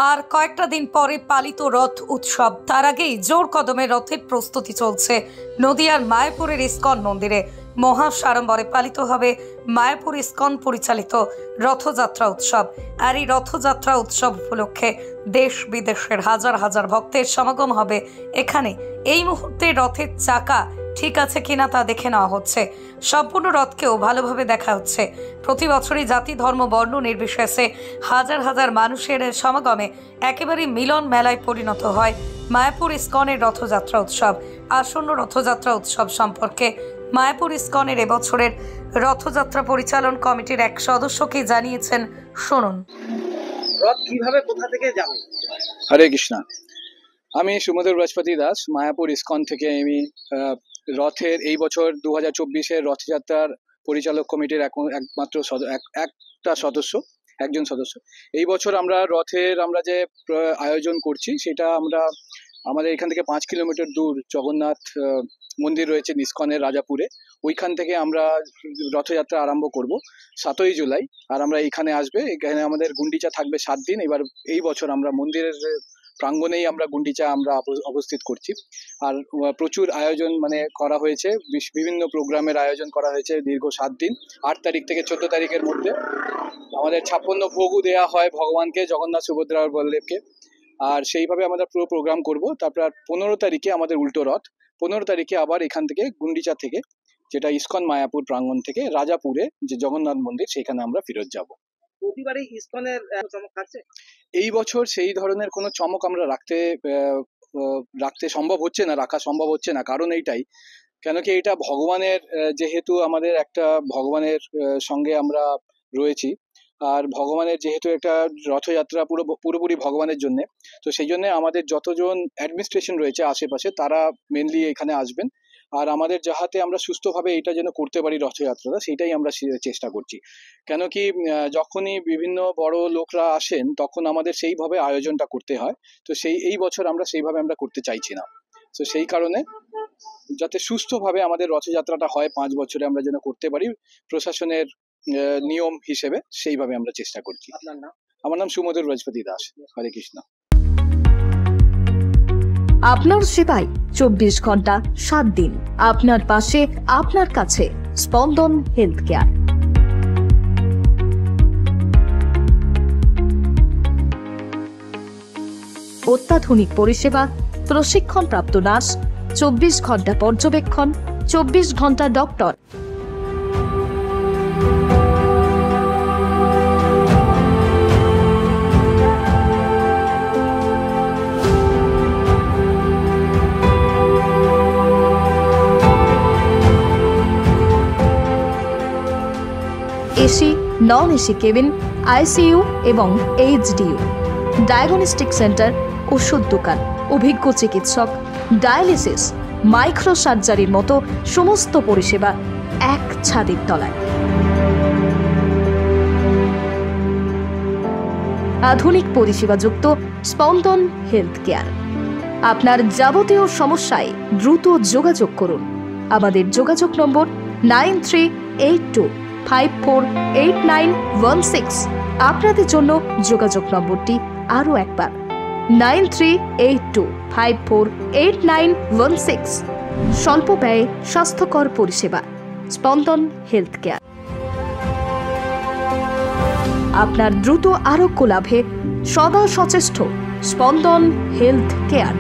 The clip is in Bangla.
আর কয়েকটা দিন পরে পালিত রথ উৎসব। তার আগেই জোর কদমে রথের প্রস্তুতি চলছে নদিয়ার মায়াপুরের ইস্কন মন্দিরে। মহা সাড়ম্বরে পালিত হবে মায়াপুর ইস্কন পরিচালিত রথযাত্রা উৎসব। আর এই রথযাত্রা উৎসব উপলক্ষে দেশ বিদেশের হাজার হাজার ভক্তের সমাগম হবে এখানে। এই মুহূর্তে রথের চাকা ঠিক আছে কিনা তা দেখে নেওয়া হচ্ছে। সম্পূর্ণ রথকেও ভালোভাবে দেখা হচ্ছে। প্রতি বছরই জাতি ধর্ম বর্ণ নির্বিশেষে হাজার হাজার মানুষের সমাগমে একেবারে মিলন মেলায় পরিণত হয় মায়াপুর ইস্কনের রথযাত্রা উৎসব। আসন্ন রথযাত্রা উৎসব সম্পর্কে মায়াপুর ইস্কনের এবছরের রথযাত্রা পরিচালন কমিটির এক সদস্যকে জানিয়েছেন, শুনুন। রথ কিভাবে কোথা থেকে যাবে? হরে কৃষ্ণ। আমি সুমধুর বৃহস্পতি দাস, মায়াপুর ইস্কন থেকে। আমি রথের এই বছর 2024-এর রথযাত্রার পরিচালক কমিটির একমাত্র একজন সদস্য। এই বছর আমরা রথের যে আয়োজন করছি সেটা আমাদের এখান থেকে 5 কিলোমিটার দূর জগন্নাথ মন্দির রয়েছে ইস্কনের রাজাপুরে। ওইখান থেকে আমরা রথযাত্রা আরম্ভ করব 7ই জুলাই। আর আমরা এইখানে আসবে, এখানে আমাদের গুন্ডিচা থাকবে 7 দিন। এবার এই বছর আমরা মন্দিরের প্রাঙ্গণেই আমরা গুন্ডিচা অবস্থিত করছি। আর প্রচুর আয়োজন করা হয়েছে, বিভিন্ন প্রোগ্রামের আয়োজন করা হয়েছে দীর্ঘ 7 দিন। 8 তারিখ থেকে 14 তারিখের মধ্যে আমাদের 56 ভোগও দেওয়া হয় ভগবানকে, জগন্নাথ সুভদ্রা আর বলদেবকে। আর সেইভাবে আমরা পুরো প্রোগ্রাম করব। তারপর 15 তারিখে আমাদের উল্টো রথ। 15 তারিখে আবার এখান থেকে গুন্ডিচা থেকে, যেটা ইস্কন মায়াপুর প্রাঙ্গণ থেকে রাজাপুরে যে জগন্নাথ মন্দির, সেখানে আমরা ফেরত যাব। প্রতিবারই ইস্কনের চমক থাকছে। এই বছর সেই ধরনের কোনো চমক আমরা রাখা সম্ভব হচ্ছে না। কারণ এইটাই, কেন কি এটা ভগবানের, যেহেতু আমাদের একটা ভগবানের সঙ্গে আমরা রয়েছি। আর ভগবানের যেহেতু একটা রথযাত্রা পুরোপুরি ভগবানের জন্য, তো সেই জন্য আমাদের যতজন অ্যাডমিনিস্ট্রেশন রয়েছে আশেপাশে তারা মেনলি এখানে আসবেন। আর আমাদের যাহাতে আমরা সুস্থভাবে এটা যেন করতে পারি রথযাত্রাটা, সেটাই আমরা চেষ্টা করছি। কেন কি যখনই বিভিন্ন বড় লোকরা আসেন তখন আমাদের সেইভাবে আয়োজনটা করতে হয়। তো এই বছর আমরা সেইভাবে করতে চাইছি না। তো সেই কারণে যাতে সুস্থভাবে আমাদের রথযাত্রাটা হয় 5 বছরে আমরা যেন করতে পারি, প্রশাসনের নিয়ম হিসেবে সেইভাবে আমরা চেষ্টা করছি। আপনার নাম? আমার নাম সুমধুর বৃহস্পতি দাস। হরে কৃষ্ণ। আপনার সেবায় 24 ঘন্টা 7 দিন, আপনার পাশে, আপনার কাছে। স্পন্দন হেলথ কেয়ার। অত্যাধুনিক পরিষেবা, প্রশিক্ষণপ্রাপ্ত নার্স, 24 ঘন্টা পর্যবেক্ষণ, 24 ঘন্টা doctor. AC, non AC cabin, ICU এবং এইচডিইউ, ডায়াগনস্টিক সেন্টার, ওষুধ দোকান, অভিজ্ঞ চিকিৎসক, ডায়ালিসিস, মাইক্রো সার্জারির মতো সমস্ত পরিষেবা এক ছাদের তলায়। আধুনিক পরিষেবাযুক্ত স্পন্দন হেলথ কেয়ার। আপনার যাবতীয় সমস্যায় দ্রুত যোগাযোগ করুন। আমাদের যোগাযোগ নম্বর 9382548916। আপনাদের জন্য যোগাযোগ নম্বরটি আরও একবার 9382548916। স্বল্প ব্যয়ে স্বাস্থ্যকর পরিষেবা, স্পন্দন হেলথ কেয়ার। আপনার দ্রুত আরোগ্য লাভে সদা সচেষ্ট স্পন্দন হেলথ কেয়ার।